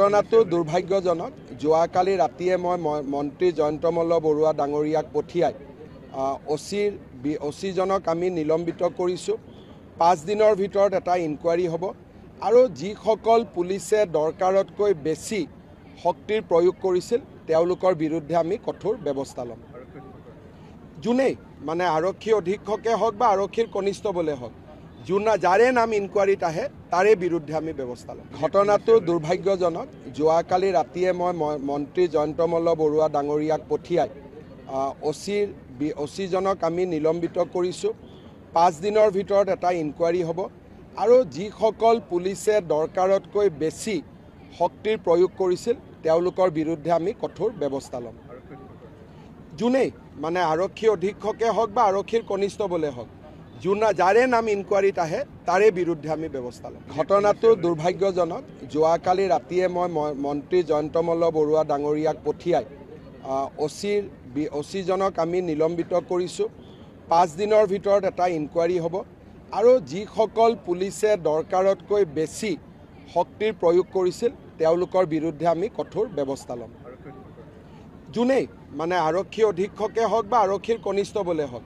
ঘটনাটো দুৰ্ভাগ্যজনক। যোৱাকালি ৰাতিয়ে মই মন্ত্ৰী জয়ন্ত মল্ল বৰুৱা ডাঙৰীয়াক পঠিয়াই অচিজনক আমি নিলম্বিত কৰিছোঁ। 5 দিনৰ ভিতৰত এটা ইনকুৱাৰী হ'ব আৰু যিসকল পুলিচে দৰকাৰতকৈ বেছি শক্তিৰ প্ৰয়োগ কৰিছিল তেওঁলোকৰ বিৰুদ্ধে আমি কঠোৰ ব্যৱস্থা ল'ম। যোনেই মানে আৰক্ষী অধীক্ষকে হওক বা আৰক্ষীৰ কনিষ্টবলে হওক, যাৰে নাম ইনকুৱাৰীত আহে তাৰে বিৰুদ্ধে আমি ব্যৱস্থা ল'ম। ঘটনাটো দুৰ্ভাগ্যজনক। যোৱাকালি ৰাতিয়ে মই মন্ত্ৰী জয়ন্ত মল্ল বৰুৱা ডাঙৰীয়াক পঠিয়াই অচিজনক আমি নিলম্বিত কৰিছোঁ। 5 দিনৰ ভিতৰত এটা ইনকুৱাৰী হ'ব আৰু যিসকল পুলিচে দৰকাৰতকৈ বেছি শক্তিৰ প্ৰয়োগ কৰিছিল তেওঁলোকৰ বিৰুদ্ধে আমি কঠোৰ ব্যৱস্থা ল'ম। যোনেই মানে আৰক্ষী অধীক্ষকে হওক বা আৰক্ষীৰ কনিষ্টবলে হওক, যাৰে নাম ইনকুৱাৰীত আহে তাৰে বিৰুদ্ধে আমি ব্যৱস্থা ল'ম। ঘটনাটো দুৰ্ভাগ্যজনক। যোৱাকালি ৰাতিয়ে মই মন্ত্ৰী জয়ন্ত মল্ল বৰুৱা ডাঙৰীয়াক পঠিয়াই অচিজনক আমি নিলম্বিত কৰিছোঁ। 5 দিনৰ ভিতৰত এটা ইনকুৱাৰী হ'ব আৰু যিসকল পুলিচে দৰকাৰতকৈ বেছি শক্তিৰ প্ৰয়োগ কৰিছিল তেওঁলোকৰ বিৰুদ্ধে আমি কঠোৰ ব্যৱস্থা ল'ম। যোনেই মানে আৰক্ষী অধীক্ষকে হওক বা আৰক্ষীৰ কনিষ্টবলে হওক,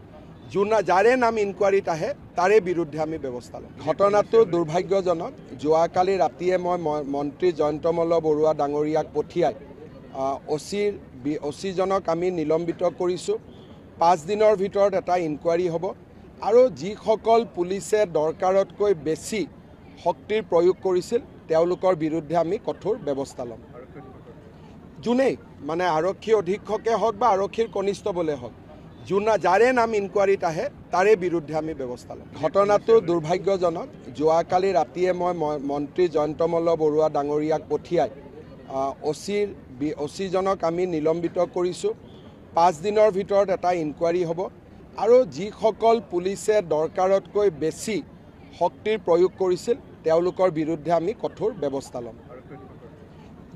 যাৰে নাম ইনকুৱাৰীত আহে তাৰে বিৰুদ্ধে আমি ব্যৱস্থা ল'ম। ঘটনাটো দুৰ্ভাগ্যজনক। যোৱাকালি ৰাতিয়ে মই মন্ত্ৰী জয়ন্ত মল্ল বৰুৱা ডাঙৰীয়াক পঠিয়াই অচিজনক আমি নিলম্বিত কৰিছোঁ। 5 দিনৰ ভিতৰত এটা ইনকুৱাৰী হ'ব আৰু যিসকল পুলিচে দৰকাৰতকৈ বেছি শক্তিৰ প্ৰয়োগ কৰিছিল তেওঁলোকৰ বিৰুদ্ধে আমি কঠোৰ ব্যৱস্থা ল'ম। যোনেই মানে আৰক্ষী অধীক্ষকে হওক বা আৰক্ষীৰ কনিষ্টবলে হওক, যাৰে নাম ইনকুৱাৰীত আহে তাৰে বিৰুদ্ধে আমি ব্যৱস্থা ল'ম। ঘটনাটো দুৰ্ভাগ্যজনক। যোৱাকালি ৰাতিয়ে মই মন্ত্ৰী জয়ন্ত মল্ল বৰুৱা ডাঙৰীয়াক পঠিয়াই অচিজনক আমি নিলম্বিত কৰিছোঁ। 5 দিনৰ ভিতৰত এটা ইনকুৱাৰী হ'ব আৰু যিসকল পুলিচে দৰকাৰতকৈ বেছি শক্তিৰ প্ৰয়োগ কৰিছিল তেওঁলোকৰ বিৰুদ্ধে আমি কঠোৰ ব্যৱস্থা ল'ম।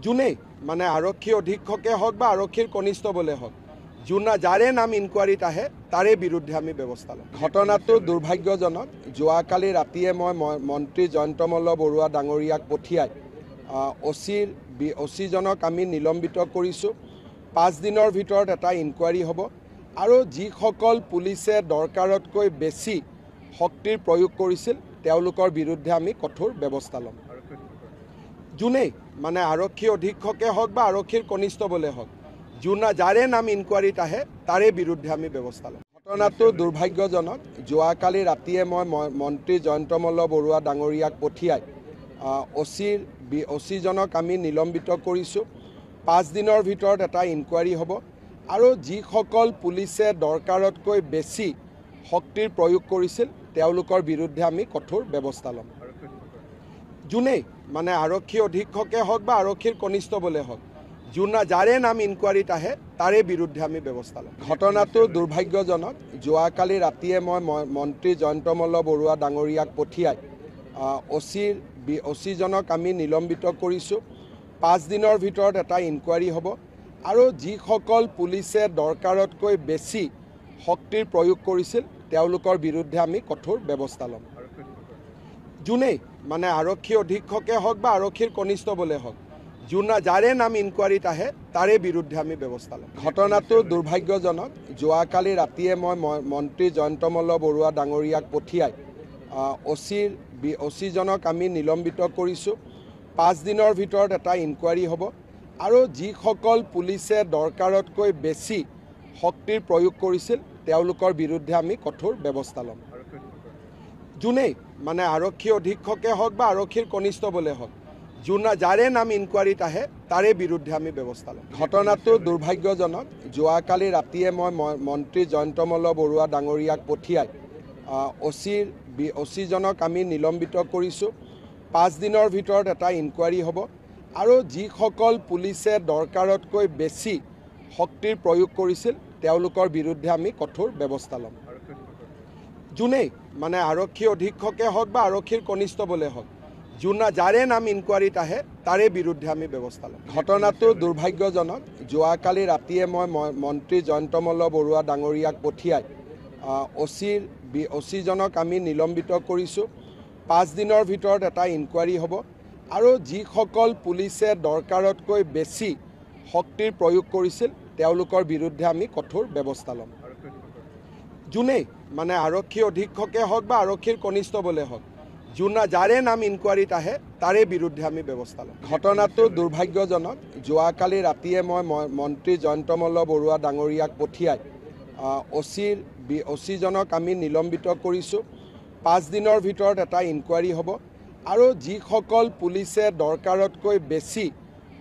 যোনেই মানে আৰক্ষী অধীক্ষকে হওক বা আৰক্ষীৰ কনিষ্টবলে হওক, যাৰে নাম ইনকুৱাৰীত আহে তাৰে বিৰুদ্ধে আমি ব্যৱস্থা ল'ম। ঘটনাটো দুৰ্ভাগ্যজনক। যোৱাকালি ৰাতিয়ে মই মন্ত্ৰী জয়ন্ত মল্ল বৰুৱা ডাঙৰীয়াক পঠিয়াই অচিজনক আমি নিলম্বিত কৰিছোঁ। 5 দিনৰ ভিতৰত এটা ইনকুৱাৰী হ'ব আৰু যিসকল পুলিচে দৰকাৰতকৈ বেছি শক্তিৰ প্ৰয়োগ কৰিছিল তেওঁলোকৰ বিৰুদ্ধে আমি কঠোৰ ব্যৱস্থা ল'ম। যোনেই মানে আৰক্ষী অধীক্ষকে হওক বা আৰক্ষীৰ কনিষ্টবলে হওক, যাৰে নাম ইনকুৱাৰীত আহে তাৰে বিৰুদ্ধে আমি ব্যৱস্থা ল'ম। ঘটনাটো দুৰ্ভাগ্যজনক। যোৱাকালি ৰাতিয়ে মই মন্ত্ৰী জয়ন্ত মল্ল বৰুৱা ডাঙৰীয়াক পঠিয়াই অচিজনক আমি নিলম্বিত কৰিছোঁ। 5 দিনৰ ভিতৰত এটা ইনকুৱাৰী হ'ব আৰু যিসকল পুলিচে দৰকাৰতকৈ বেছি শক্তিৰ প্ৰয়োগ কৰিছিল তেওঁলোকৰ বিৰুদ্ধে আমি কঠোৰ ব্যৱস্থা ল'ম। যোনেই মানে আৰক্ষী অধীক্ষকে হওক বা আৰক্ষীৰ কনিষ্টবলে হওক, যাৰে নাম ইনকুৱাৰীত আহে তাৰে বিৰুদ্ধে আমি ব্যৱস্থা ল'ম। ঘটনাটো দুৰ্ভাগ্যজনক। যোৱাকালি ৰাতিয়ে মই মন্ত্ৰী জয়ন্ত মল্ল বৰুৱা ডাঙৰীয়াক পঠিয়াই অচিজনক আমি নিলম্বিত কৰিছোঁ। 5 দিনৰ ভিতৰত এটা ইনকুৱাৰী হ'ব আৰু যিসকল পুলিচে দৰকাৰতকৈ বেছি শক্তিৰ প্ৰয়োগ কৰিছিল তেওঁলোকৰ বিৰুদ্ধে আমি কঠোৰ ব্যৱস্থা ল'ম। যোনেই মানে আৰক্ষী অধীক্ষকে হওক বা আৰক্ষীৰ কনিষ্টবলে হওক, যাৰে নাম ইনকুৱাৰীত আহে তাৰে বিৰুদ্ধে আমি ব্যৱস্থা ল'ম। ঘটনাটো দুৰ্ভাগ্যজনক। যোৱাকালি ৰাতিয়ে মই মন্ত্ৰী জয়ন্ত মল্ল বৰুৱা ডাঙৰীয়াক পঠিয়াই অচিজনক আমি নিলম্বিত কৰিছোঁ। 5 দিনৰ ভিতৰত এটা ইনকুৱাৰী হ'ব আৰু যিসকল পুলিচে দৰকাৰতকৈ বেছি শক্তিৰ প্ৰয়োগ কৰিছিল তেওঁলোকৰ বিৰুদ্ধে আমি কঠোৰ ব্যৱস্থা ল'ম। যোনেই মানে আৰক্ষী অধীক্ষকে হওক বা আৰক্ষীৰ কনিষ্টবলে হওক, যাৰে নাম ইনকুৱাৰীত আহে তাৰে বিৰুদ্ধে আমি ব্যৱস্থা ল'ম। ঘটনাটো দুৰ্ভাগ্যজনক। যোৱাকালি ৰাতিয়ে মই মন্ত্ৰী জয়ন্ত মল্ল বৰুৱা ডাঙৰীয়াক পঠিয়াই অচিজনক আমি নিলম্বিত কৰিছোঁ। 5 দিনৰ ভিতৰত এটা ইনকুৱাৰী হ'ব আৰু যিসকল পুলিচে দৰকাৰতকৈ বেছি শক্তিৰ প্ৰয়োগ কৰিছিল তেওঁলোকৰ বিৰুদ্ধে আমি কঠোৰ ব্যৱস্থা ল'ম। যোনেই মানে আৰক্ষী অধীক্ষকে হওক বা আৰক্ষীৰ কনিষ্টবলে হওক, যাৰে নাম ইনকুৱাৰীত আহে তাৰে বিৰুদ্ধে আমি ব্যৱস্থা ল'ম। ঘটনাটো দুৰ্ভাগ্যজনক। যোৱাকালি ৰাতিয়ে মই মন্ত্ৰী জয়ন্ত মল্ল বৰুৱা ডাঙৰীয়াক পঠিয়াই অচিজনক আমি নিলম্বিত কৰিছোঁ। 5 দিনৰ ভিতৰত এটা ইনকুৱাৰী হ'ব আৰু যিসকল পুলিচে দৰকাৰতকৈ বেছি শক্তিৰ প্ৰয়োগ কৰিছিল তেওঁলোকৰ বিৰুদ্ধে আমি কঠোৰ ব্যৱস্থা ল'ম। যোনেই মানে আৰক্ষী অধীক্ষকে হওক বা আৰক্ষীৰ কনিষ্টবলে হওক, যাৰে নাম ইনকুৱাৰীত আহে তাৰে বিৰুদ্ধে আমি ব্যৱস্থা ল'ম। ঘটনাটো দুৰ্ভাগ্যজনক। যোৱাকালি ৰাতিয়ে মই মন্ত্ৰী জয়ন্ত মল্ল বৰুৱা ডাঙৰীয়াক পঠিয়াই অচিজনক আমি নিলম্বিত কৰিছোঁ। 5 দিনৰ ভিতৰত এটা ইনকুৱাৰী হ'ব আৰু যিসকল পুলিচে দৰকাৰতকৈ বেছি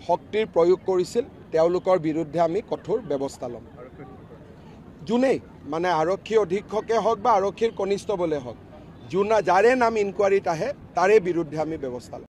শক্তিৰ প্ৰয়োগ কৰিছিল তেওঁলোকৰ বিৰুদ্ধে আমি কঠোৰ ব্যৱস্থা ল'ম। যোনেই মানে আৰক্ষী অধীক্ষকে হওক বা আৰক্ষীৰ কনিষ্টবলে হওক, যাৰে নাম ইনকুৱাৰীত আহে তাৰে বিৰুদ্ধে আমি ব্যৱস্থা ল'ম।